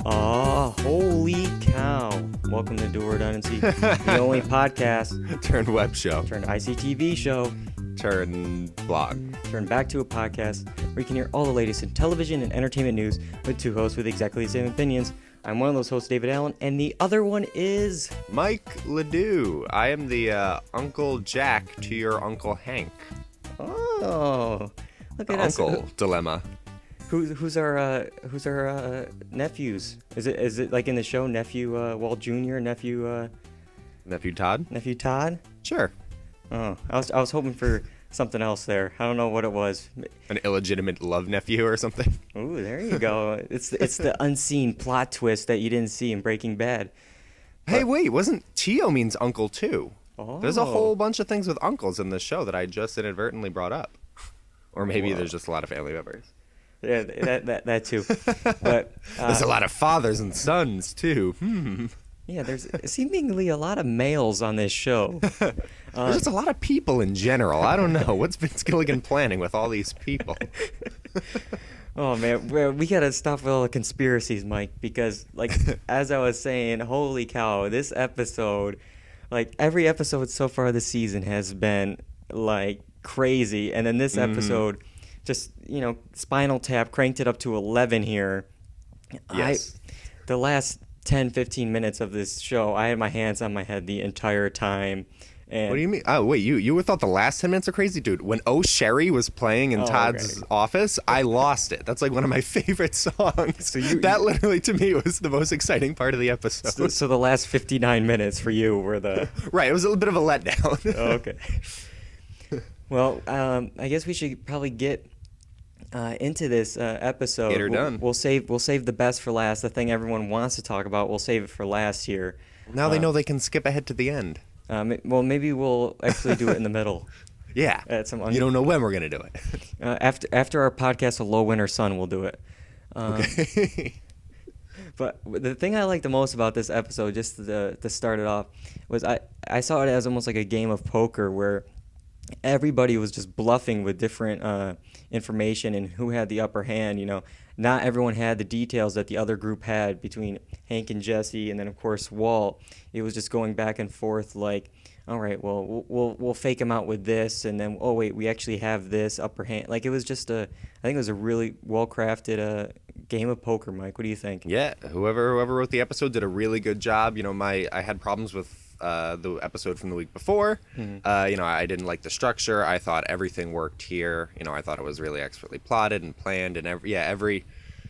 Oh, holy cow. Welcome to Dual Redundancy, the only podcast Turned web show. turned ICTV show, Turned blog. turned back to a podcast where you can hear all the latest in television and entertainment news with two hosts with exactly the same opinions. I'm one of those hosts, David Allen, and the other one is... Mike Ladue. I am the Uncle Jack to your Uncle Hank. Oh, look at us. Uncle dilemma. Who's our nephews? Is it like in the show, nephew Walt Jr., nephew Todd? nephew Todd? Sure. Oh, I was hoping for something else there. I don't know what it was. An illegitimate love nephew or something. Ooh, there you go. It's the unseen plot twist that you didn't see in Breaking Bad. Hey, wait, wasn't Tio means uncle too? Oh. There's a whole bunch of things with uncles in this show that I just inadvertently brought up. Or maybe there's just a lot of family members. Yeah, that too. But There's a lot of fathers and sons too. yeah, there's seemingly a lot of males on this show. There's just a lot of people in general. I don't know. What's Vince Gilligan planning with all these people? Oh man, we gotta stop with all the conspiracies, Mike, because like as I was saying, holy cow, this episode, like every episode so far this season has been like crazy, and then this episode just, Spinal Tap cranked it up to 11 here. Yes. The last 10, 15 minutes of this show, I had my hands on my head the entire time. And What do you mean? Oh, wait, you thought the last 10 minutes are crazy? Dude, when Oh Sherry was playing in Todd's office, I lost it. That's like one of my favorite songs. So that literally, to me, was the most exciting part of the episode. So the last 59 minutes for you were the... Right, it was a little bit of a letdown. Oh, okay. Well, I guess we should probably get into this episode. Get her done. We'll save the best for last. The thing everyone wants to talk about, we'll save it for last here. Now they know they can skip ahead to the end. Well, maybe we'll actually do it in the middle. Yeah. At some You don't know when we're going to do it. After our podcast, A Low Winter Sun, we'll do it. Okay. But the thing I like the most about this episode, just to start it off, was I saw it as almost like a game of poker where everybody was just bluffing with different information and who had the upper hand. Not everyone had the details that the other group had between Hank and Jesse, and then of course Walt. It was just going back and forth like, all right, well we'll fake him out with this, and then, oh wait, we actually have this upper hand. Like, it was just I think it was a really well crafted game of poker. Mike, what do you think? Yeah, whoever wrote the episode did a really good job. I had problems with the episode from the week before. I didn't like the structure. I thought everything worked here. I thought it was really expertly plotted and planned, and every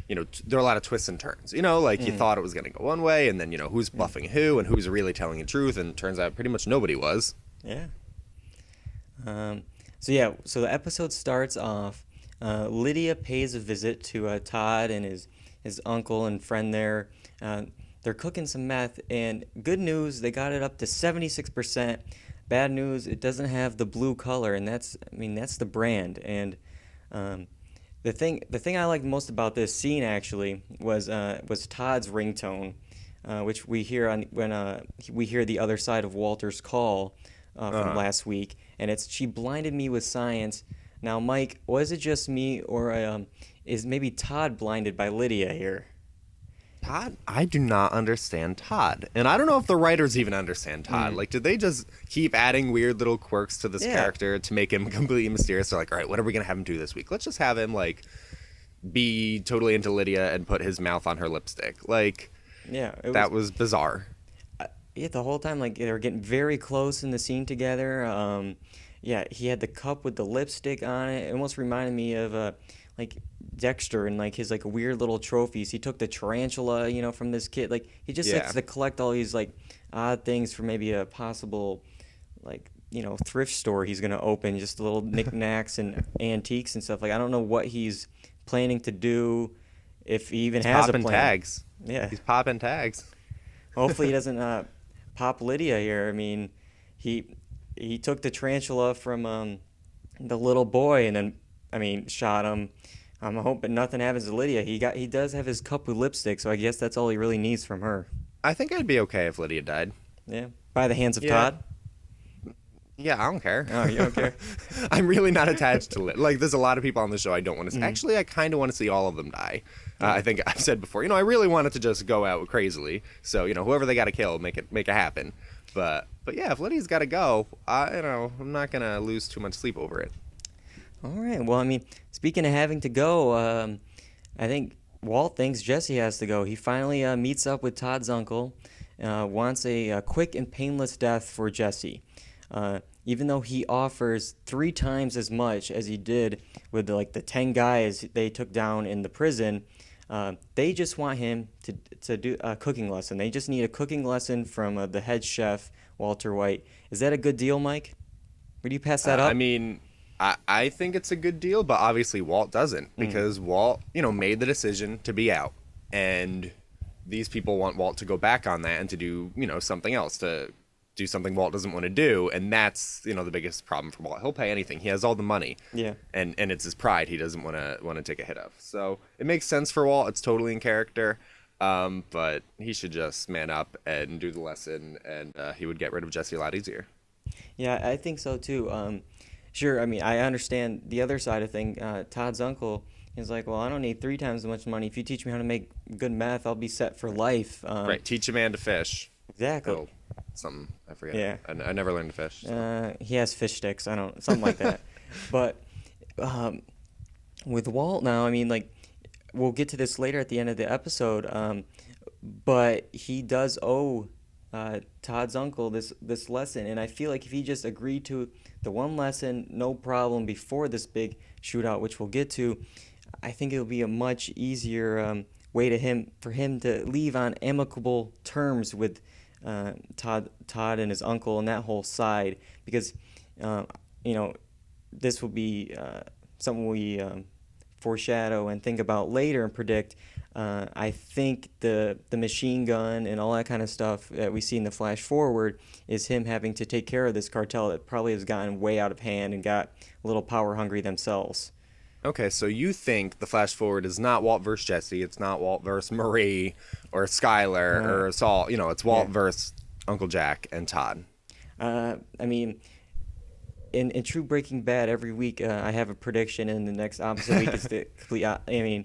there are a lot of twists and turns. You thought it was going to go one way, and then who's bluffing who and who's really telling the truth, and turns out pretty much nobody was. Yeah. So the episode starts off. Lydia pays a visit to Todd and his uncle and friend there. They're cooking some meth, and good news, they got it up to 76%. Bad news, it doesn't have the blue color, and that's the brand. And the thing I liked most about this scene actually was Todd's ringtone, which we hear when we hear the other side of Walter's call from last week, and it's "She blinded me with science." Now, Mike, was it just me, or is maybe Todd blinded by Lydia here? Todd? I do not understand Todd. And I don't know if the writers even understand Todd. Like, did they just keep adding weird little quirks to this character to make him completely mysterious? They're like, all right, what are we going to have him do this week? Let's just have him, like, be totally into Lydia and put his mouth on her lipstick. Like, that was bizarre. The whole time, like, they were getting very close in the scene together. He had the cup with the lipstick on it. It almost reminded me of, like, Dexter and like his like weird little trophies. He took the tarantula, from this kid. Like, he just likes to collect all these like odd things for maybe a possible like thrift store he's gonna open. Just little knickknacks and antiques and stuff. Like, I don't know what he's planning to do, if he even has a plan. Popping tags. Yeah, he's popping tags. Hopefully he doesn't pop Lydia here. I mean, he took the tarantula from the little boy and then shot him. I'm hoping nothing happens to Lydia. He does have his cup with lipstick, so I guess that's all he really needs from her. I think I'd be okay if Lydia died. Yeah, by the hands of Todd. Yeah, I don't care. Oh, you don't care? I'm really not attached to like. There's a lot of people on the show I don't want to. Mm, Actually, I kind of want to see all of them die. yeah. I think I've said before. I really wanted to just go out crazily. So whoever they got to kill, make it happen. But yeah, if Lydia's got to go, I'm not gonna lose too much sleep over it. All right. Well, I mean, speaking of having to go, I think Walt thinks Jesse has to go. He finally meets up with Todd's uncle, wants a quick and painless death for Jesse. Even though he offers 3 times as much as he did with the 10 guys they took down in the prison, they just want him to do a cooking lesson. They just need a cooking lesson from the head chef, Walter White. Is that a good deal, Mike? Would you pass that I up? mean, I think it's a good deal, but obviously Walt doesn't Mm, because Walt, made the decision to be out, and these people want Walt to go back on that and to do, something else, to do something Walt doesn't want to do, and that's, the biggest problem for Walt. He'll pay anything. He has all the money, yeah. and it's his pride he doesn't want to take a hit of. So it makes sense for Walt. It's totally in character. But he should just man up and do the lesson, and he would get rid of Jesse a lot easier. Yeah, I think so too. Sure, I mean, I understand the other side of thing. Todd's uncle is like, well, I don't need 3 times as much money. If you teach me how to make good meth, I'll be set for life. Right, teach a man to fish. Exactly. Oh, something I forget. Yeah. I never learned to fish. So. He has fish sticks. I don't, something like that. But um, with Walt now, I mean, like, we'll get to this later at the end of the episode. But he does owe Todd's uncle this lesson, and I feel like if he just agreed to the one lesson, no problem, before this big shootout, which we'll get to, I think it'll be a much easier way for him to leave on amicable terms with Todd and his uncle and that whole side, because uh, you know this will be something we foreshadow and think about later and predict. I think the machine gun and all that kind of stuff that we see in the flash forward is him having to take care of this cartel that probably has gotten way out of hand and got a little power hungry themselves. Okay, so you think the flash forward is not Walt versus Jesse, it's not Walt versus Marie or Skylar Uh, or Saul, it's Walt yeah. versus Uncle Jack and Todd. I mean, in true Breaking Bad, every week I have a prediction, and the next opposite week is the complete. I mean,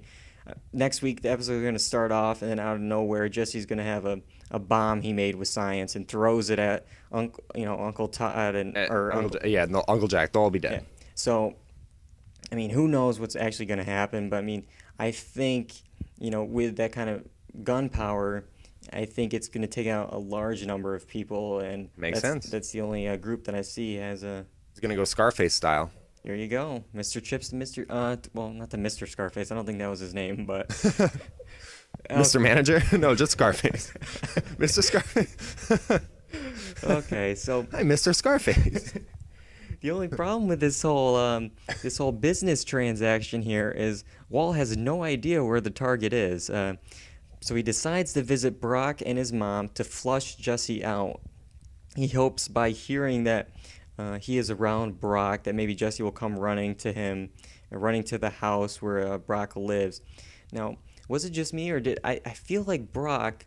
next week the episode is going to start off, and then out of nowhere, Jesse's going to have a bomb he made with science and throws it at Uncle Todd and or Uncle. Yeah, no, Uncle Jack, they'll all be Yeah. dead. So, I mean, who knows what's actually going to happen? But I mean, I think with that kind of gunpowder, I think it's going to take out a large number of people, and Makes sense. that's the only group that I see as a. He's gonna go Scarface style. There you go, Mr. Chips and Mr. Well, not the Mr. Scarface. I don't think that was his name, but Mr. okay. Manager? No, just Scarface. Mr. Scarface. Okay, so Hi, Mr. Scarface. the only problem with this whole business transaction here is Walt has no idea where the target is. So he decides to visit Brock and his mom to flush Jesse out. He hopes by hearing that he is around Brock that maybe Jesse will come running to him, running to the house where Brock lives. Now, was it just me, or did I feel like Brock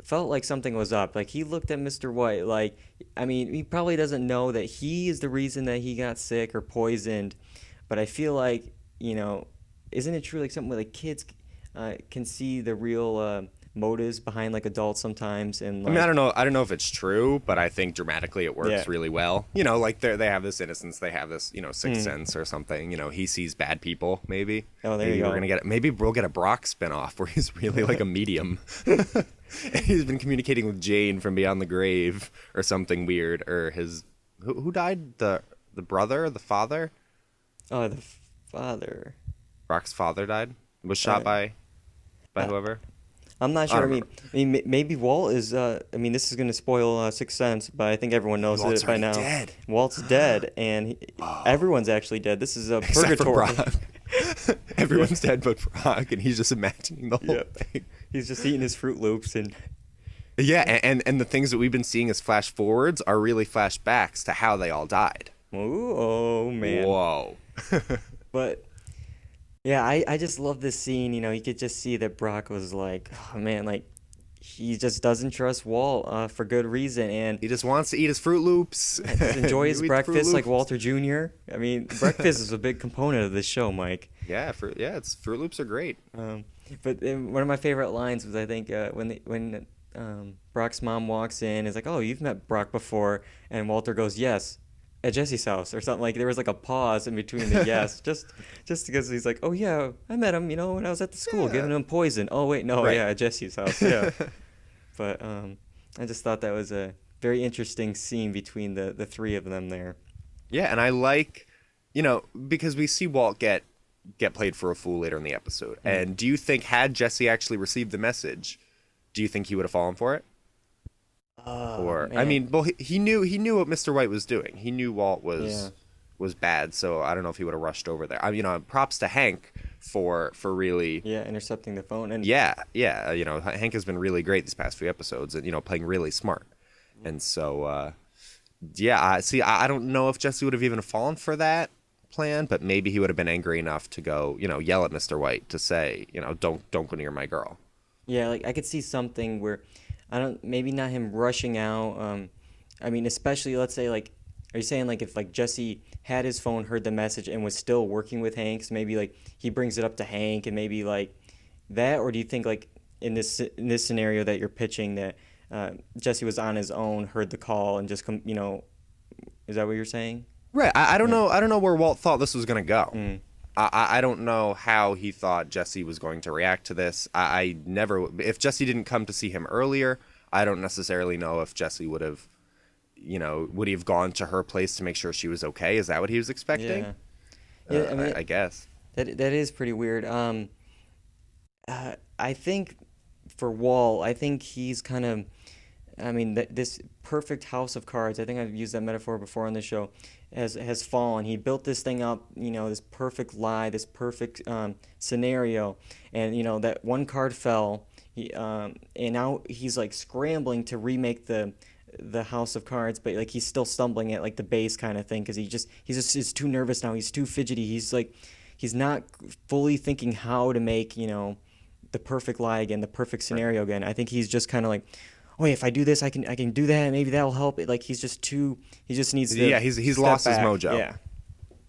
felt like something was up? Like he looked at Mr. White like, I mean, he probably doesn't know that he is the reason that he got sick or poisoned, but I feel like, isn't it true like something where like kids can see the real motives behind like adults sometimes, and I mean, like I don't know if it's true, but I think dramatically it works yeah. really well. Like they have this innocence, they have this, sixth sense or something. He sees bad people, maybe. Oh, there Maybe you we're go. gonna maybe we'll get a Brock spinoff where he's really like a medium. And he's been communicating with Jane from beyond the grave or something weird, or his who died? The brother, the father? Oh, the father. Brock's father died? Was shot Uh, by uh, whoever? I'm not I sure. don't I mean, maybe Walt is. I mean, this is going to spoil Sixth Sense, but I think everyone knows Walt's it by already now. dead. Walt's dead, and everyone's actually dead. This is a Except for purgatory. Brock. Everyone's dead but Brock, and he's just imagining the whole Yep. thing. He's just eating his Fruit Loops, and Yeah, and the things that we've been seeing as flash forwards are really flashbacks to how they all died. ooh, oh man. Whoa. But yeah, I just love this scene. You could just see that Brock was like, oh man, like he just doesn't trust Walt for good reason, and He just wants to eat his Fruit Loops. just enjoy his You eat the Fruit breakfast like Loops. Walter Jr. I mean, breakfast is a big component of this show, Mike. It's Fruit Loops are great. Um, but one of my favorite lines was, I think, when Brock's mom walks in, is like, "Oh, you've met Brock before," and Walter goes, "Yes, at Jesse's house," or something. Like there was like a pause in between the yes, just because he's like, "Oh yeah, I met him, when I was at the school Yeah. giving him poison." Oh wait, no, Right. yeah, at Jesse's house, yeah. But I just thought that was a very interesting scene between the three of them there. Yeah, and I like, because we see Walt get played for a fool later in the episode. Mm. And do you think had Jesse actually received the message, do you think he would have fallen for it? Oh Or I man, mean, well, he knew what Mr. White was doing. He knew Walt yeah, was bad, so I don't know if he would have rushed over there. I mean, props to Hank for really. yeah, intercepting the phone and Yeah. Hank has been really great these past few episodes, and playing really smart. And so, yeah, I don't know if Jesse would have even fallen for that plan, but maybe he would have been angry enough to go, yell at Mr. White to say, don't go near my girl. yeah, like I could see something where I don't, maybe not him rushing out. I mean, especially let's say like, are you saying like if like Jesse had his phone, heard the message, and was still working with Hank, so maybe like he brings it up to Hank and maybe like that, or do you think like in this scenario that you're pitching that Jesse was on his own, heard the call, and just is that what you're saying? Right. I don't Yeah. know. I don't know where Walt thought this was gonna go. Mm. I don't know how he thought Jesse was going to react to this. I never. If Jesse didn't come to see him earlier, I don't necessarily know if Jesse would he have gone to her place to make sure she was okay? Is that what he was expecting? Yeah. Yeah. I mean, I guess. that is pretty weird. I think for Wall, I think he's kind of, I mean, this perfect house of cards. I think I've used that metaphor before on the show. Has fallen. He built this thing up, this perfect lie, this perfect scenario, and that one card fell. And now he's like scrambling to remake the house of cards, but like he's still stumbling at like the base kind of thing because he's just he's too nervous now. He's too fidgety. He's not fully thinking how to make the perfect lie again, the perfect Right. scenario again. I think he's just kind of like, oh, if I do this, I can do that. Maybe that'll help. Like he's just too. He just needs to. Yeah, he's step lost his back. mojo. Yeah,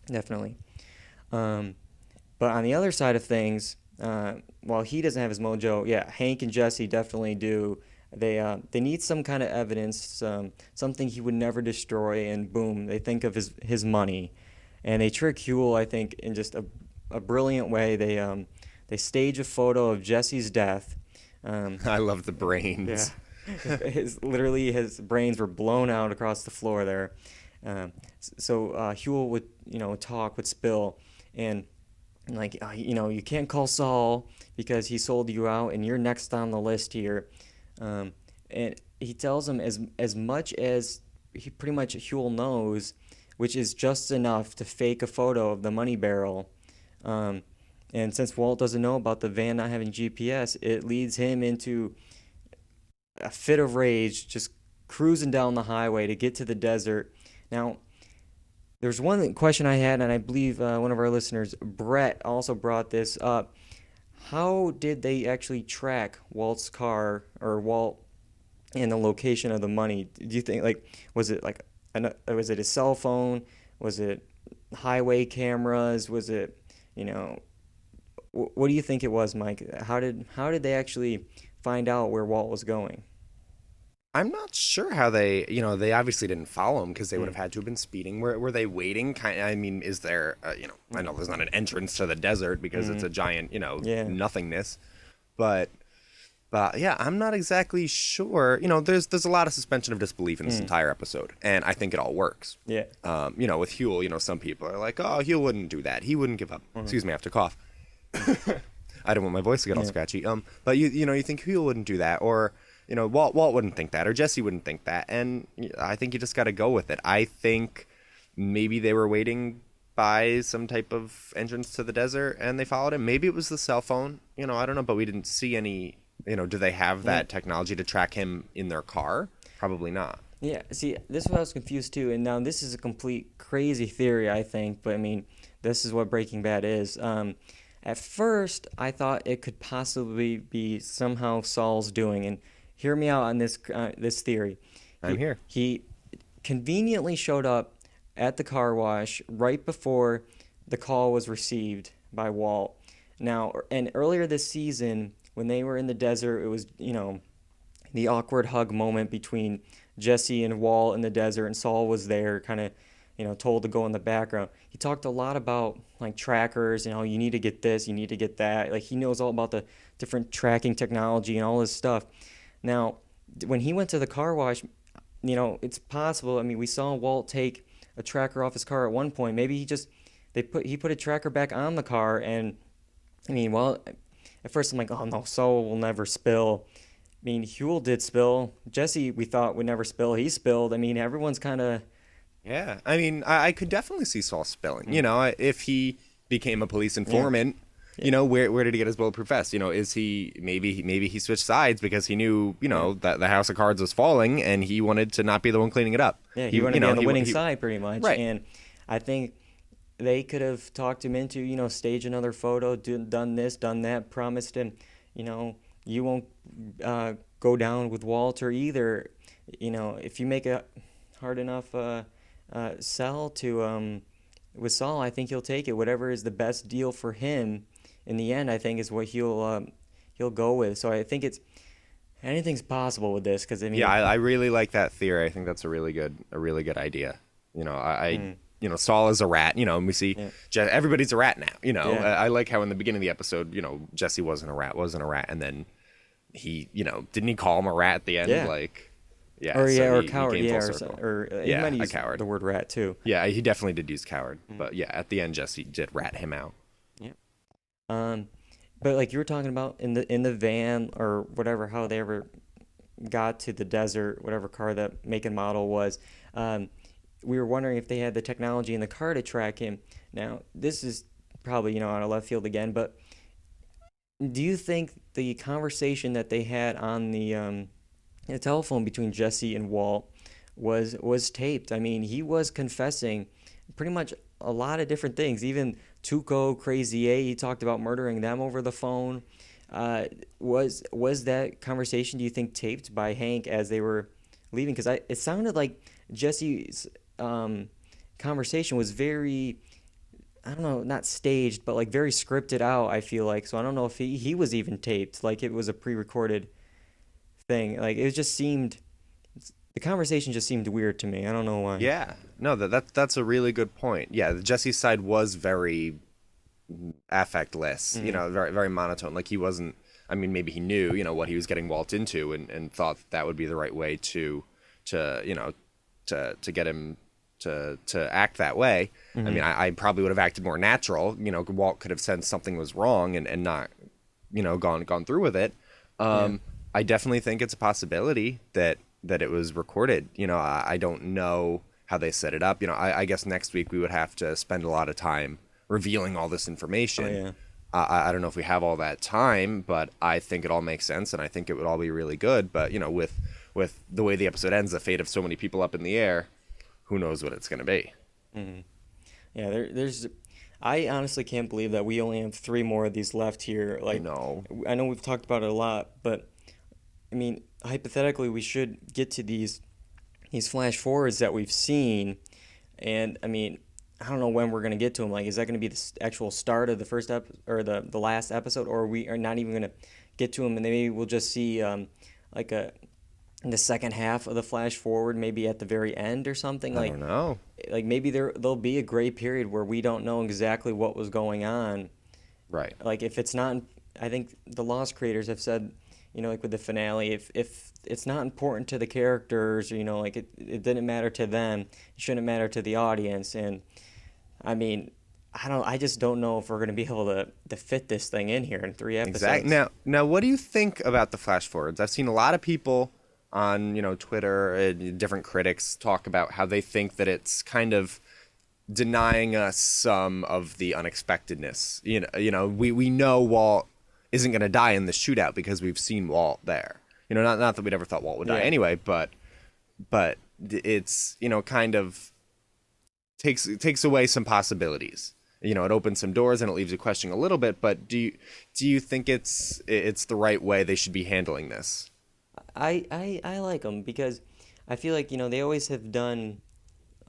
definitely. Um, but on the other side of things, while he doesn't have his mojo, yeah, Hank and Jesse definitely do. They need some kind of evidence, something he would never destroy, and boom, they think of his money, and they trick Huel, I think, in just a brilliant way. They stage a photo of Jesse's death. Um, I love the yeah, brains. literally his brains were blown out across the floor there. So Huel would talk with Spill and like you can't call Saul because he sold you out and you're next on the list here. And he tells him as much as he pretty much Huel knows, which is just enough to fake a photo of the money barrel. And since Walt doesn't know about the van not having GPS, it leads him into a fit of rage, just cruising down the highway to get to the desert. Now, there's one question I had, and I believe one of our listeners, Brett, also brought this up. How did they actually track Walt's car or Walt and the location of the money? Do you think was it was it a cell phone? Was it highway cameras? Was it what do you think it was, Mike? How did they actually find out where Walt was going? I'm not sure how they obviously didn't follow him because they would Hmm. have had to have been speeding. Were they waiting? I mean, is there, I know there's not an entrance to the desert because it's Hmm. a giant, Yeah. nothingness, but yeah, I'm not exactly sure. There's a lot of suspension of disbelief in this Hmm. entire episode, and I think it all works. Yeah. With Huel, some people are like, oh, Huel wouldn't do that. He wouldn't give up. Hmm. Excuse me, I have to cough. I don't want my voice to get all Yeah. scratchy. But you think Huel wouldn't do that, or Walt wouldn't think that, or Jesse wouldn't think that, and I think you just got to go with it. I think maybe they were waiting by some type of entrance to the desert, and they followed him. Maybe it was the cell phone. I don't know, but we didn't see any. Do they have Yeah. that technology to track him in their car? Probably not. Yeah, see, this is what I was confused too, and now this is a complete crazy theory, I think, but I mean, this is what Breaking Bad is. At first, I thought it could possibly be somehow Saul's doing, and hear me out on this theory. I'm He here. he conveniently showed up at the car wash right before the call was received by Walt. Now, and earlier this season, when they were in the desert, it was, the awkward hug moment between Jesse and Walt in the desert, and Saul was there, kind of, told to go in the background. He talked a lot about like trackers, you need to get this, you need to get that. Like he knows all about the different tracking technology and all this stuff. Now, when he went to the car wash, it's possible. I mean, we saw Walt take a tracker off his car at one point. Maybe he put a tracker back on the car, and I mean, well, at first I'm like, oh no, Saul will never spill. I mean, Huel did spill. Jesse, we thought would never spill. He spilled. I mean, everyone's kind of. Yeah, I mean, I could definitely see Saul spilling. If he became a police Yeah. informant, where did he get his bulletproof vest? Is he maybe he switched sides because he knew that the house of cards was falling and he wanted to not be the one cleaning it up. Yeah, he wanted to be on the winning he- side pretty much. Right. And I think they could have talked him into, stage another photo, done this, done that, promised him, you won't go down with Walter either. If you make a hard enough sell to with Saul, I think he'll take it. Whatever is the best deal for him in the end, I think is what he'll go with. So I think anything's possible with this because I mean, Yeah, I really like that theory. I think that's a really good idea. Saul is a rat. And we see everybody's a rat now. Yeah. I like how in the beginning of the episode, Jesse wasn't a rat, and then he, didn't he call him a rat at the end? Yeah. Like, yeah, or so or he coward, came yeah, full or, circle. he Yeah, might a use coward. the word rat too. Yeah, he definitely did use coward, but yeah, at the end, Jesse did rat him out. Yeah. But like you were talking about in the van or whatever, how they ever got to the desert, whatever car that make and model was. We were wondering if they had the technology in the car to track him. Now, this is probably, on a left field again, but do you think the conversation that they had on the telephone between Jesse and Walt was taped? I mean, he was confessing pretty much a lot of different things. Even Tuco, Crazy A, he talked about murdering them over the phone. Was that conversation, do you think, taped by Hank as they were leaving? Because it sounded like Jesse's conversation was very, I don't know, not staged, but like very scripted out, I feel like. So I don't know if he was even taped, like it was a pre-recorded thing. Like it just seemed, the conversation just seemed weird to me. I don't know why. Yeah, no, that's a really good point. Yeah, Jesse's side was very affectless, very very monotone. Like he wasn't. I mean, maybe he knew, what he was getting Walt into, and thought that would be the right way to get him to act that way. I mean, I probably would have acted more natural. Walt could have sensed something was wrong and not, gone through with it. I definitely think it's a possibility that it was recorded. I don't know how they set it up. I guess next week we would have to spend a lot of time revealing all this information. Oh, yeah. I don't know if we have all that time, but I think it all makes sense, and I think it would all be really good. But with the way the episode ends, the fate of so many people up in the air, who knows what it's going to be? Yeah, there's. I honestly can't believe that we only have 3 more of these left here. Like, I know we've talked about it a lot, but I mean, hypothetically, we should get to these flash forwards that we've seen, and I mean, I don't know when we're gonna get to them. Like, is that gonna be the actual start of the first or the last episode, or we are not even gonna get to them, and maybe we'll just see like in the second half of the flash forward, maybe at the very end or something. I Like, don't know. like maybe there'll be a gray period where we don't know exactly what was going on. Right. Like if it's not, I think the Lost creators have said, like with the finale, if it's not important to the characters, like it didn't matter to them, it shouldn't matter to the audience. And I mean, I just don't know if we're going to be able to fit this thing in here in 3 episodes. Exactly. Now, what do you think about the flash forwards? I've seen a lot of people on Twitter, different critics talk about how they think that it's kind of denying us some of the unexpectedness. We know Walt isn't going to die in the shootout because we've seen Walt there. Not that we never thought Walt would die anyway, but it's kind of takes away some possibilities. It opens some doors and it leaves you questioning a little bit. But do you think it's the right way they should be handling this? I like them because I feel like, they always have done,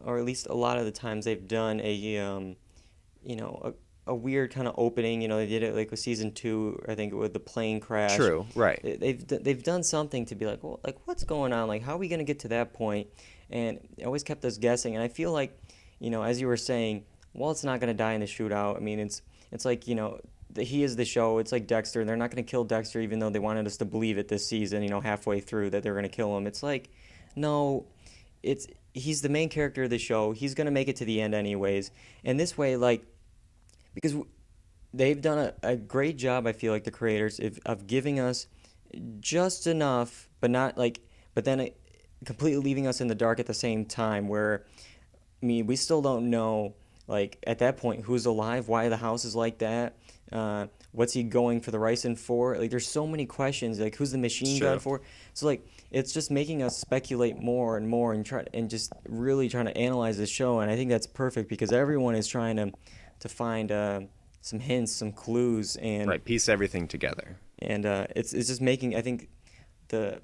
or at least a lot of the times they've done you know, a weird kind of opening. They did it like with season two, I think, with the plane crash. True, right. They've done something to be like, well, like what's going on? Like, how are we gonna get to that point? And it always kept us guessing. And I feel like, as you were saying, Walt's not gonna die in the shootout. I mean, it's like, he is the show. It's like Dexter. They're not gonna kill Dexter, even though they wanted us to believe it this season. Halfway through that they're gonna kill him. It's like, no, it's he's the main character of the show. He's gonna make it to the end anyways. And this way, like, because they've done a great job, I feel like the creators of giving us just enough, but not like, but then completely leaving us in the dark at the same time. Where, I mean, we still don't know, like, at that point, who's alive, why the house is like that, what's he going for the ricin for? Like, there's so many questions. Like, who's the It's machine gun true. for? So, like, it's just making us speculate more and more and try and just really trying to analyze the show. And I think that's perfect because everyone is trying to find some hints, some clues, Right, piece everything together. and it's just making, I think, the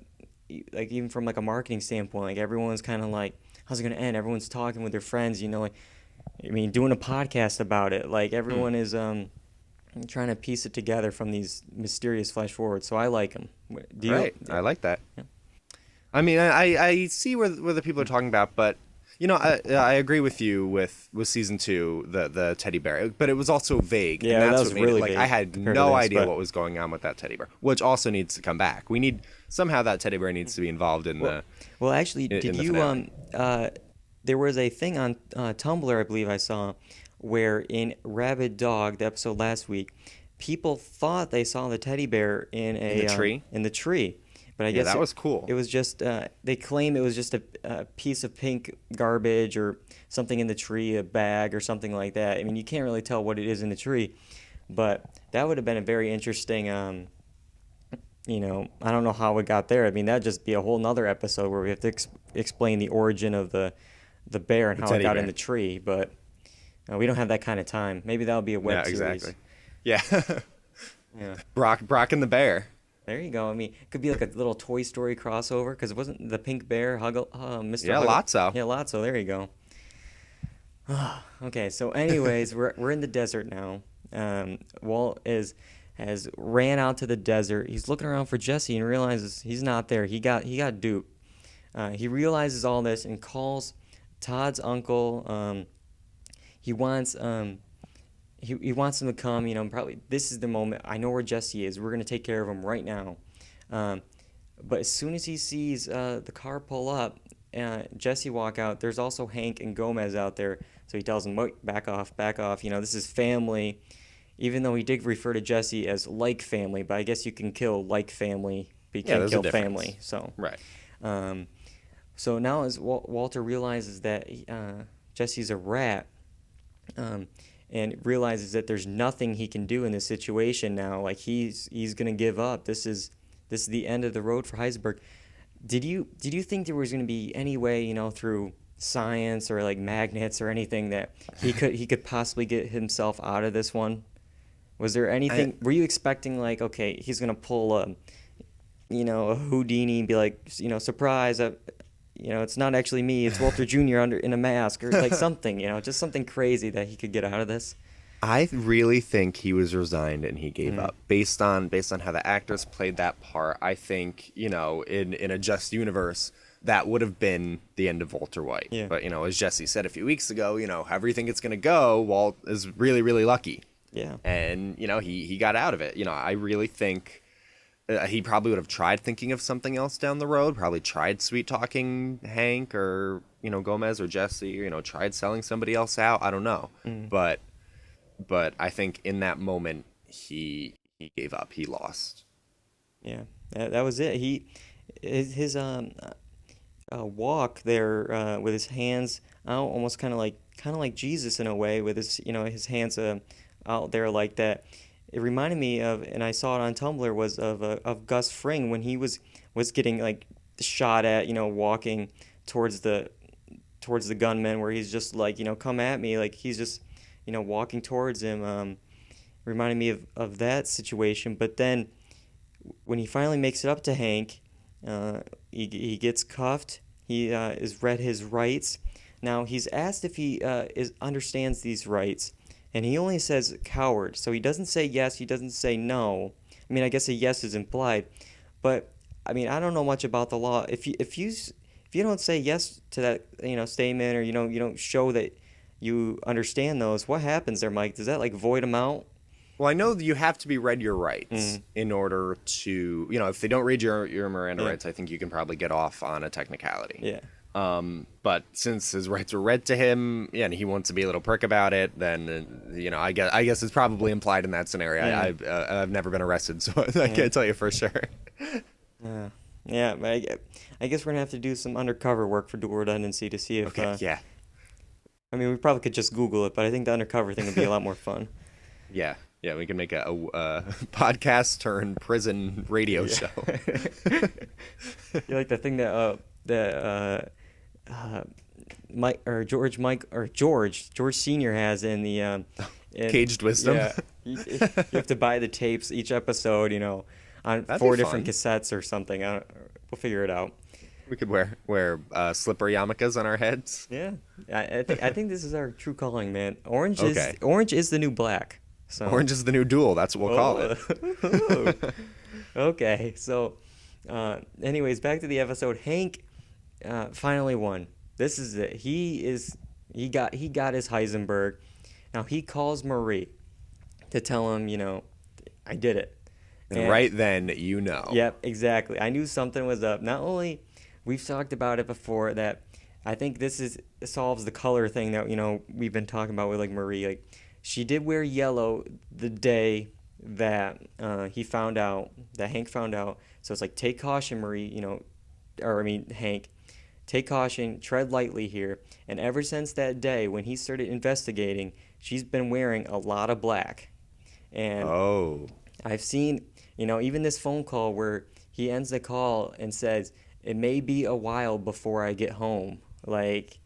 like, even from like a marketing standpoint, like everyone's kind of like, how's it gonna end? Everyone's talking with their friends, like, I mean, doing a podcast about it. Like, Hmm. everyone is trying to piece it together from these mysterious flash forwards. So I like them. Do you? Right, I like that. Yeah. I mean, I see where the people are talking about, but I agree with you with season two, the teddy bear, but it was also vague, and Yeah, that that's was what made it really like I vague had compared to no this, idea but what was going on with that teddy bear, which also needs to come back. We need somehow that teddy bear needs to be involved in well, well, actually, did the you finale. there was a thing on Tumblr, I believe I saw, where in Rabid Dog, the episode last week, people thought they saw the teddy bear In the tree. in the tree, but I Yeah, guess that was cool. it was just they claim it was just a piece of pink garbage or something in the tree, a bag or something like that. I mean, you can't really tell what it is in the tree, but that would have been a very interesting. I don't know how it got there. I mean, that'd just be a whole nother episode where we have to explain the origin of the bear and The how it teddy got in bear. the tree, but we don't have that kind of time. Maybe that'll be a Yeah, web series. exactly. Yeah, Yeah. Brock and the bear. There you go. I mean, it could be like a little Toy Story crossover because it wasn't the pink bear, Mr. Yeah, Huggle. Lotso. Yeah, Lotso. There you go. Okay, so anyways, we're in the desert now. Walt has ran out to the desert. He's looking around for Jesse and realizes he's not there. He got duped. He realizes all this and calls Todd's uncle. He wants he wants him to come. Probably this is the moment. I know where Jesse is. We're gonna take care of him right now. Um, but as soon as he sees the car pull up, Jesse walk out. There's also Hank and Gomez out there. So he tells him, "Wait, back off, back off. This is family." Even though he did refer to Jesse as like family, but I guess you can kill like family, but you Yeah, can't there's a kill difference. family. So, Right. um, so now as Walter realizes that Jesse's a rat, um, and realizes that there's nothing he can do in this situation now, like he's gonna give up. This is the end of the road for Heisenberg. Did you think there was gonna be any way, through science or like magnets or anything that he could possibly get himself out of this one? Was there I, anything? Were you expecting like, okay, he's gonna pull a Houdini and be like, surprise, it's not actually me, it's Walter Jr. under in a mask or like something, just something crazy that he could get out of this. I really think he was resigned and he gave Mm, up based on how the actors played that part. I think in a just universe that would have been the end of Walter White. yeah, But as Jesse said a few weeks ago, however you think it's gonna go, Walt is really really lucky, yeah, and he got out of it. I really think. He probably would have tried thinking of something else down the road. Probably tried sweet talking Hank or Gomez or Jesse. Or, tried selling somebody else out. I don't know, mm, but I think in that moment he gave up. He lost. yeah. That was it. His walk there with his hands out, almost kind of like Jesus in a way, with his hands out there like that. It reminded me of, and I saw it on Tumblr, was of Gus Fring when he was getting like shot at, walking towards the gunman, where he's just like, come at me, like he's just walking towards him. Reminded me of that situation. But then when he finally makes it up to Hank, He gets cuffed. He is read his rights. Now he's asked if he understands these rights, and he only says coward. So he doesn't say yes. He doesn't say no. I mean, I guess a yes is implied, but I mean, I don't know much about the law. If you don't say yes to that statement, or you don't show that you understand those, what happens there, Mike? Does that like void them out? Well, I know that you have to be read your rights Mm, in order to, if they don't read your Miranda yeah, rights, I think you can probably get off on a technicality. yeah, But since his rights were read to him, yeah, and he wants to be a little prick about it, then I guess it's probably implied in that scenario. yeah, I've never been arrested, so I yeah. can't tell you for sure. Yeah, yeah. But I guess we're gonna have to do some undercover work for dual redundancy to see if. Okay, yeah, I mean, we probably could just Google it, but I think the undercover thing would be a lot more fun. yeah, yeah. We can make a podcast turn prison radio Yeah. show. You like the thing that Mike or George Senior has in the in Caged wisdom. yeah. You have to buy the tapes each episode, on That'd four be different fun. cassettes or something. We'll figure it out. We could wear slipper yarmulkes on our heads. Yeah, I think this is our true calling, man. Okay. Orange is the new black. So. Orange is the new duel. That's what we'll call it. Oh. Okay, so, anyways, back to the episode. Hank finally won. This is it. He got his Heisenberg. Now he calls Marie to tell him, I did it. And right then, Yep, exactly. I knew something was up. Not only we've talked about it before that I think this solves the color thing that we've been talking about with like Marie. Like she did wear yellow the day that he found out that Hank found out. So it's like take caution, Marie. Or I mean Hank, take caution, tread lightly here. And ever since that day when he started investigating, she's been wearing a lot of black. And Oh. I've seen, even this phone call where he ends the call and says, it may be a while before I get home. Like,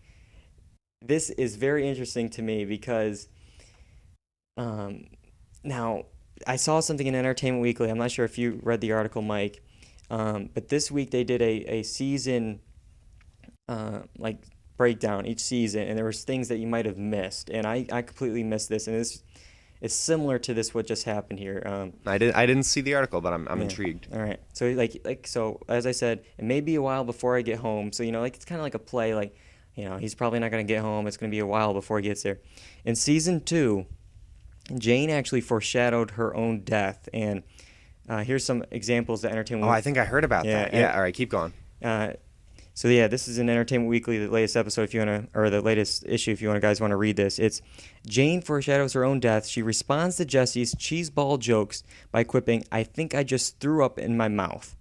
this is very interesting to me because now I saw something in Entertainment Weekly. I'm not sure if you read the article, Mike, but this week they did a season like breakdown each season, and there was things that you might have missed, and I completely missed this, and this is similar to this what just happened here. I didn't see the article, but I'm Yeah. intrigued. All right. So so as I said, it may be a while before I get home. So it's kind of like a play. Like he's probably not gonna get home. It's gonna be a while before he gets there. In season 2, Jane actually foreshadowed her own death, and here's some examples that Entertainment. Oh, I think I heard about Yeah, that. Yeah. All right, keep going. uh, so yeah, this is in Entertainment Weekly, the latest episode. If you wanna, or the latest issue, if you guys want to read this, it's Jane foreshadows her own death. She responds to Jesse's cheeseball jokes by quipping, "I think I just threw up in my mouth."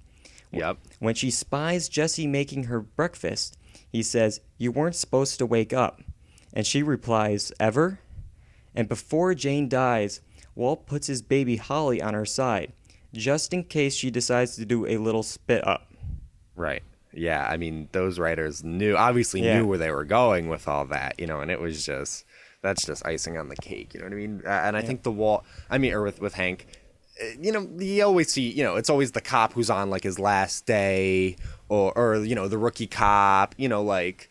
Yep. When she spies Jesse making her breakfast, he says, "You weren't supposed to wake up," and she replies, "Ever?" And before Jane dies, Walt puts his baby Holly on her side, just in case she decides to do a little spit up. Right. Yeah. I mean, those writers obviously Yeah. knew where they were going with all that, and it was that's just icing on the cake. You know what I mean? And I think or with Hank, you always see, it's always the cop who's on like his last day, or the rookie cop, like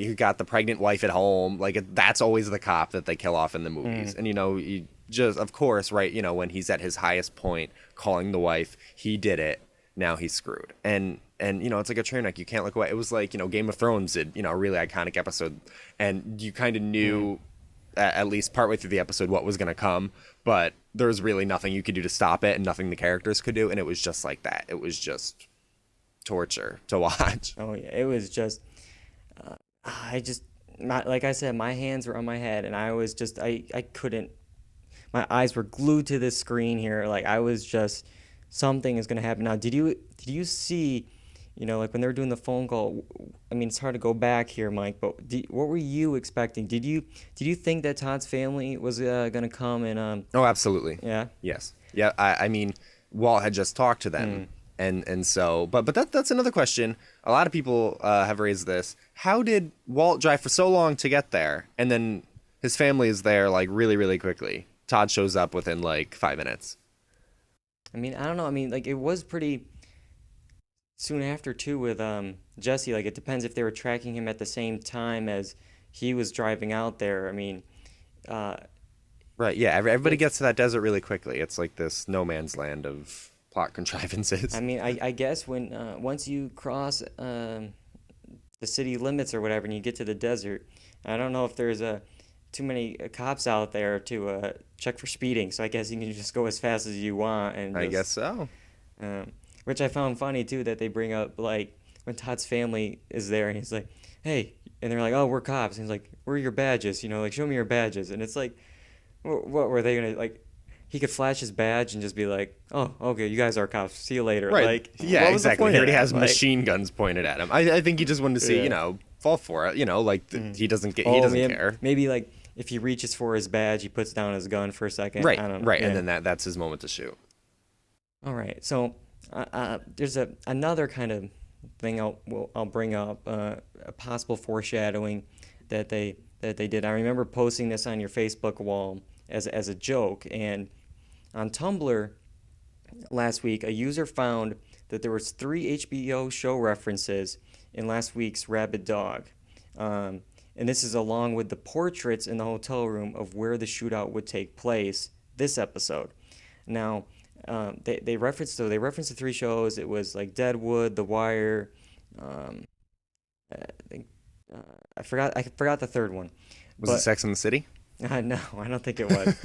you got the pregnant wife at home, like that's always the cop that they kill off in the movies. And you just, of course, right, when he's at his highest point calling the wife, he did it, now he's screwed. And it's like a train wreck, you can't look away. It was like, Game of Thrones did, a really iconic episode, and you kind of knew at least partway through the episode what was going to come, but there was really nothing you could do to stop it, and nothing the characters could do, and it was just like that. It was just torture to watch. Oh yeah, it was just, like I said, my hands were on my head, and I was just, I couldn't. My eyes were glued to this screen here. Like I was just, something is gonna happen now. Did you see, like when they were doing the phone call? I mean, it's hard to go back here, Mike. But what were you expecting? Did you think that Todd's family was gonna come and Oh, absolutely. yeah? Yes. Yeah. I mean, Walt had just talked to them, and so, but that's another question. A lot of people have raised this. How did Walt drive for so long to get there, and then his family is there like really, really quickly? Todd shows up within like 5 minutes. I mean, I don't know. I mean, like it was pretty. soon after too with Jesse, like it depends if they were tracking him at the same time as he was driving out there. I mean, uh, Right. Yeah. Everybody they, gets to that desert really quickly. It's like this no man's land of plot contrivances. I guess when once you cross the city limits or whatever, and you get to the desert, I don't know if there's too many cops out there to check for speeding. So I guess you can just go as fast as you want and I guess just so. Um, which I found funny too that they bring up like when Todd's family is there and he's like, "Hey," and they're like, "Oh, we're cops." And he's like, "Where are your badges? You know, like show me your badges." And it's like, what were they gonna like? He could flash his badge and just be like, "Oh, okay, you guys are cops. See you later." Right. Like, Yeah, what was the exactly. point He of already that? has Like, machine guns pointed at him. I think he just wanted to see, yeah. fall for it. Like Mhm. he Oh, doesn't man, care. maybe like if he reaches for his badge, he puts down his gun for a second. Right. I don't know. Right. And Yeah. then that's his moment to shoot. All right. So there's another kind of thing I'll bring up, a possible foreshadowing that they did. I remember posting this on your Facebook wall as a joke, and on Tumblr last week, a user found that there was three HBO show references in last week's Rabid Dog. Um, and this is along with the portraits in the hotel room of where the shootout would take place this episode. Now, they referenced the three shows. It was like Deadwood, The Wire. Um, I think I forgot the third one, Was it but Sex in the City? no, I don't think it was.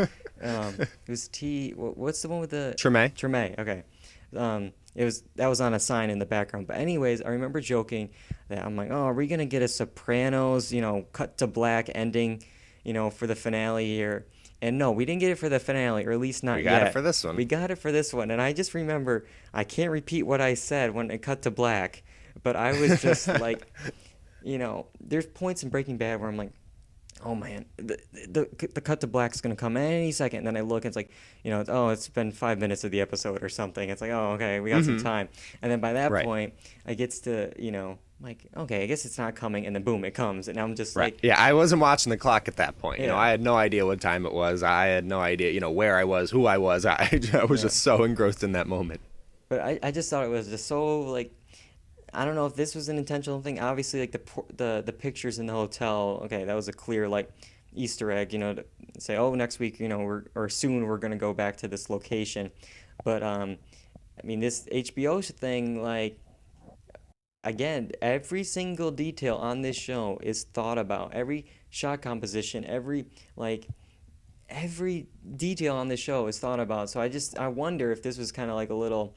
It was What's the one with the Treme? Treme? Okay. That was on a sign in the background. But anyways, I remember joking that I'm like, oh, are we gonna get a Sopranos, cut to black ending, for the finale here? And no, we didn't get it for the finale, or at least We not got it yet. for this one. We got it for this one, and I just remember I can't repeat what I said when it cut to black, but I was just like, there's points in Breaking Bad where I'm like, oh man, the cut to black is gonna come any second. And then I look, and it's like, oh, it's been 5 minutes of the episode or something. It's like, oh, okay, we got some Hmm. time. And then by that Right. point, I gets to, like, okay, I guess it's not coming. And then boom, it comes. And I'm just Right. like, Yeah, I wasn't watching the clock at that point. yeah, I had no idea what time it was. I had no idea, where I was, who I was. I was yeah. just so engrossed in that moment. But I just thought it was just so like, I don't know if this was an intentional thing. Obviously, like the pictures in the hotel. Okay, that was a clear like Easter egg. To say, oh, next week, or soon we're gonna go back to this location. But I mean, this HBO thing, like again, every single detail on this show is thought about. Every shot composition, every detail on this show is thought about. So I wonder if this was kind of like a little,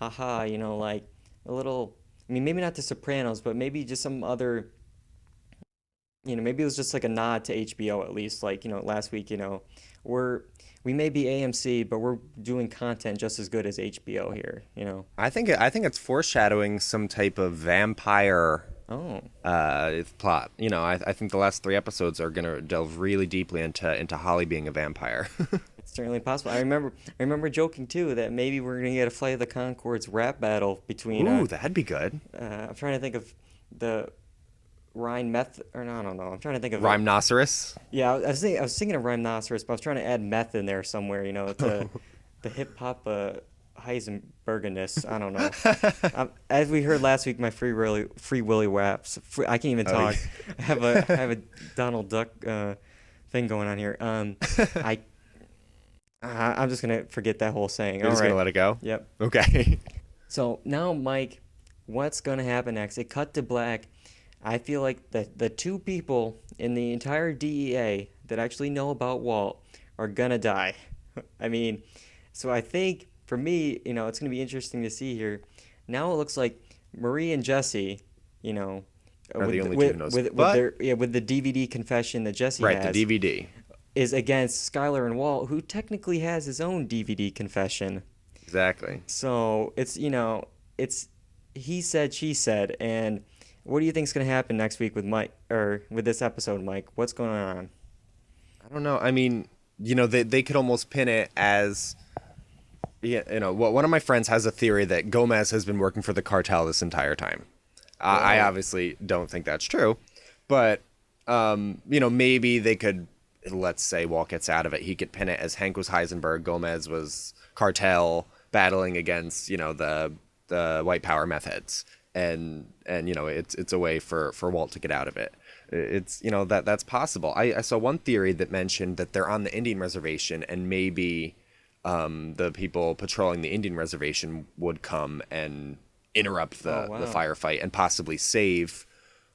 haha, like a little. I mean, maybe not The Sopranos, but maybe just some other. Maybe it was just like a nod to HBO at least. Like last week, we're we may be AMC, but we're doing content just as good as HBO here. I think it's foreshadowing some type of vampire Oh, plot. I think the last three episodes are gonna delve really deeply into Holly being a vampire. it's certainly possible. I remember joking too that maybe we're gonna get a Flight of the Conchords rap battle between. Ooh, that'd be good. I'm trying to think of the Rhine meth or no, I don't know. I'm trying to think of it. Rhymenoceros. Yeah, I was thinking of Rhinoceros, but I was trying to add meth in there somewhere. To the hip hop Heisenberginess. I don't know. As we heard last week, my free Willy Waps. I can't even Oh, talk. yeah. I have a Donald Duck thing going on here. I I'm just gonna forget that whole saying. You're All just right. gonna let it go. Yep. Okay. So now, Mike, what's gonna happen next? It cut to black. I feel like the two people in the entire DEA that actually know about Walt are gonna die. I mean, so I think for me, it's gonna be interesting to see here. Now it looks like Marie and Jesse, you know, Are the with only two with who knows. with, with But their yeah with the DVD confession that Jesse right, the has DVD. is against Skylar and Walt, who technically has his own DVD confession. Exactly. So it's he said, she said, and what do you think's gonna happen next week with Mike or with this episode, Mike? What's going on? I don't know. I mean, they could almost pin it as, yeah, one of my friends has a theory that Gomez has been working for the cartel this entire time. I Whoa. obviously don't think that's true, but maybe they could, let's say Walt gets out of it, he could pin it as Hank was Heisenberg, Gomez was cartel battling against, white power meth heads, and it's a way for Walt to get out of it. It's that's possible. I saw one theory that mentioned that they're on the Indian reservation, and maybe the people patrolling the Indian reservation would come and interrupt the firefight and possibly save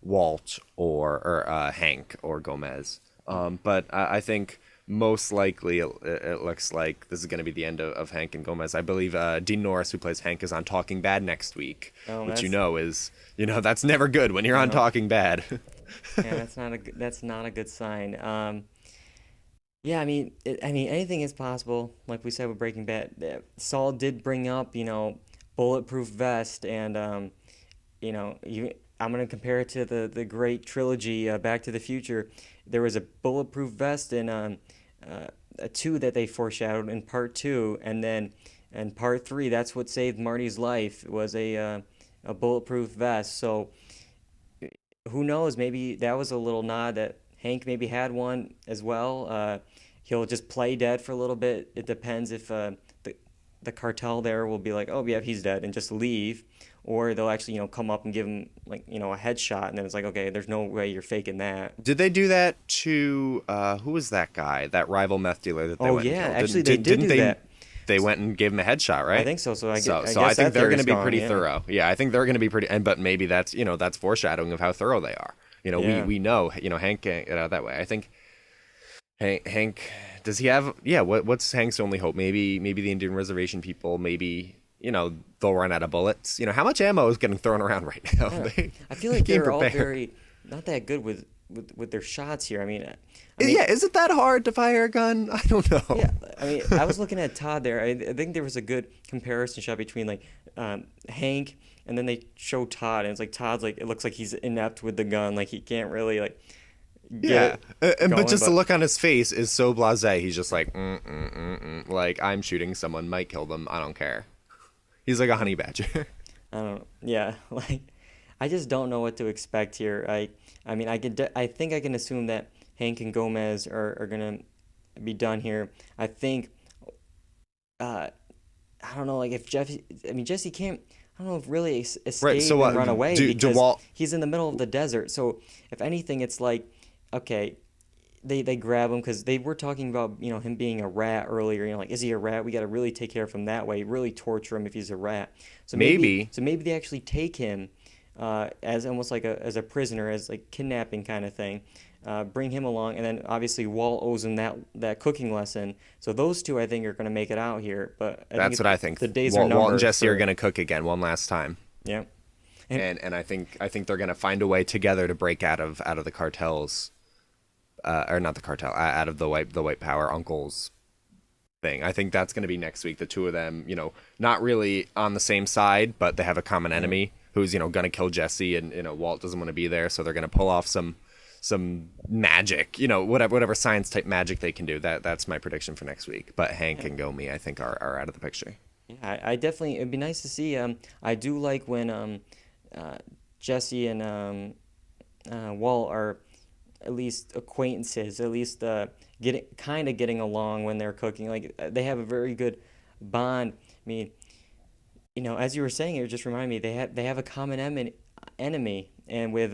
Walt or Hank or Gomez. But I think most likely it looks like this is going to be the end of Hank and Gomez. I believe Dean Norris, who plays Hank, is on Talking Bad next week, which is that's never good when you're on Talking Bad. Yeah, that's not a good sign. Yeah, I mean, anything is possible. Like we said with Breaking Bad, Saul did bring up, bulletproof vest, and I'm gonna compare it to the great trilogy, Back to the Future. There was a bulletproof vest in a two that they foreshadowed in part two, and then in part three, that's what saved Marty's life was a bulletproof vest. So who knows? Maybe that was a little nod that Hank maybe had one as well. He'll just play dead for a little bit. It depends if the cartel there will be like, oh yeah, he's dead, and just leave, or they'll actually come up and give him like a headshot, and then it's like, okay, there's no way you're faking that. Did they do that to who was that guy, that rival meth dealer that they went and killed? Actually they did do that. They went and gave him a headshot, right? I think so. So I guess I think they're going to be gone, pretty yeah. thorough. Yeah, I think they're going to be pretty. But maybe that's that's foreshadowing of how thorough they are. We know Hank can't get out that way. I think Hank does he have what's Hank's only hope? Maybe the Indian reservation people, maybe they'll run out of bullets. How much ammo is getting thrown around right now? Yeah. I feel like they're all very not that good with their shots here. I mean, is it that hard to fire a gun? I don't know. Yeah, I mean, I was looking at Todd there. I think there was a good comparison shot between like Hank, and then they show Todd, and it's like Todd's like, it looks like he's inept with the gun, like he can't really like. But just the look on his face is so blasé. He's just like, like I'm shooting someone, might kill them. I don't care. He's like a honey badger. I don't know. Yeah, like I just don't know what to expect here. I mean, I think I can assume that Hank and Gomez are gonna be done here. I think, I don't know, like if Jesse can't, I don't know if really escape and run away because he's in the middle of the desert. So if anything, it's like, okay, they grab him because they were talking about him being a rat earlier. Like, is he a rat? We got to really take care of him that way. Really torture him if he's a rat. So maybe they actually take him as almost like as a prisoner, as like kidnapping kind of thing. Bring him along, and then obviously Walt owes him that cooking lesson. So those two, I think, are going to make it out here. But that's what I think. The days are numbered. Walt and Jesse are going to cook again one last time. Yeah, and I think they're going to find a way together to break out of the cartels, or not the cartel, out of the white power uncles thing. I think that's going to be next week. The two of them, not really on the same side, but they have a common enemy who's going to kill Jesse, and Walt doesn't want to be there, so they're going to pull off some magic, whatever science type magic they can do. That's my prediction for next week. But Hank and Gomi, I think, are out of the picture. Yeah, I definitely, it'd be nice to see. I do like when Jesse and Walt are at least acquaintances, at least getting along when they're cooking. Like they have a very good bond. I mean, as you were saying, it just reminded me they have a common enemy, and with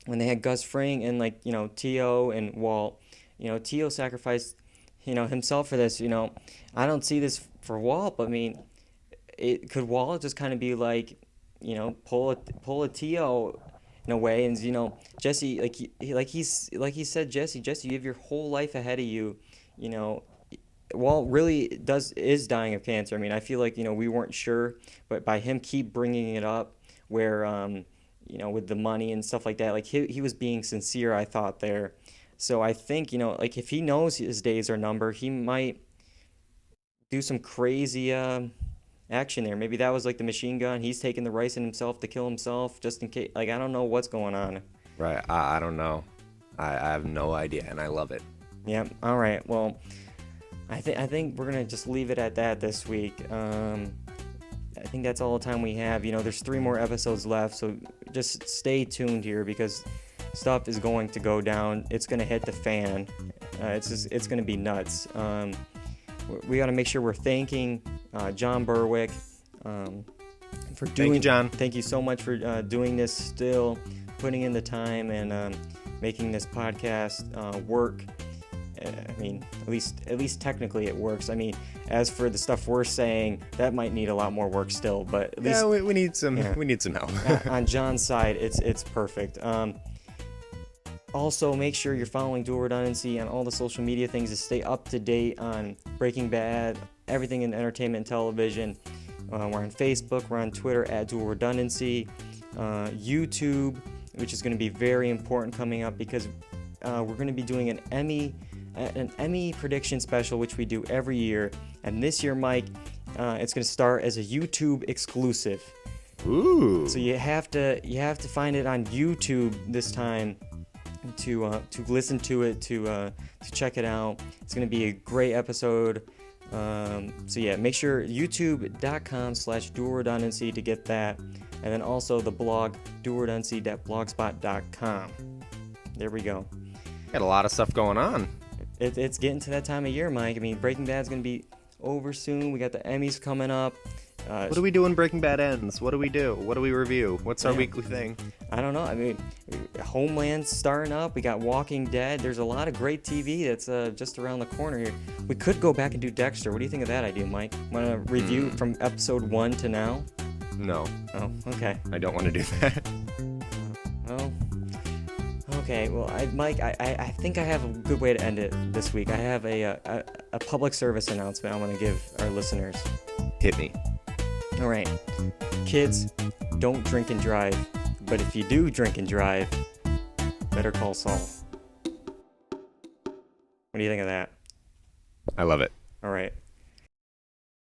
when they had Gus Fring and like T.O. and Walt, T.O. sacrificed himself for this. I don't see this for Walt, but I mean, could Walt just kind of be like pull a T.O. in a way, and Jesse, like he said, Jesse, you have your whole life ahead of you. Walt really is dying of cancer. I mean, I feel like we weren't sure, but by him keep bringing it up, where with the money and stuff like that, like he was being sincere, I thought there. So I think like if he knows his days are numbered, he might do some crazy action there. Maybe that was like the machine gun. He's taking the ricin himself to kill himself just in case. Like I don't know what's going on. Right. I don't know. I have no idea, and I love it. Yeah. All right. Well, I think we're gonna just leave it at that this week. I think that's all the time we have. There's 3 more episodes left, so just stay tuned here because stuff is going to go down. It's gonna hit the fan. It's gonna be nuts. We got to make sure we're thanking John Berwick, for doing. Thank you, John. Thank you so much for doing this. Still putting in the time and making this podcast work. I mean, at least technically it works. I mean, as for the stuff we're saying, that might need a lot more work still. But at least we need some. Yeah. We need some help. On John's side, it's perfect. Also, make sure you're following Dual Redundancy on all the social media things to stay up to date on Breaking Bad, everything in entertainment and television. We're on Facebook, we're on Twitter at Dual Redundancy, YouTube, which is going to be very important coming up because we're going to be doing an Emmy prediction special, which we do every year. And this year, Mike, it's going to start as a YouTube exclusive. Ooh! So you have to find it on YouTube this time to listen to it, to check it out. It's going to be a great episode. So yeah, make sure youtube.com/dual redundancy to get that, and then also the blog dualredundancy.blogspot.com. There we go. Got a lot of stuff going on. It's getting to that time of year, Mike. I mean, Breaking Bad's gonna be over soon. We got the Emmys coming up. What do we do when Breaking Bad ends? What do we do? What do we review? What's our weekly thing? I don't know. I mean, Homeland's starting up. We got Walking Dead. There's a lot of great TV that's just around the corner here. We could go back and do Dexter. What do you think of that idea, Mike? Want to review from episode 1 to now? No. Oh, okay. I don't want to do that. Well, okay. Well, Mike, I think I have a good way to end it this week. I have a public service announcement I want to give our listeners. Hit me. All right. Kids, don't drink and drive. But if you do drink and drive, better call Saul. What do you think of that? I love it. All right.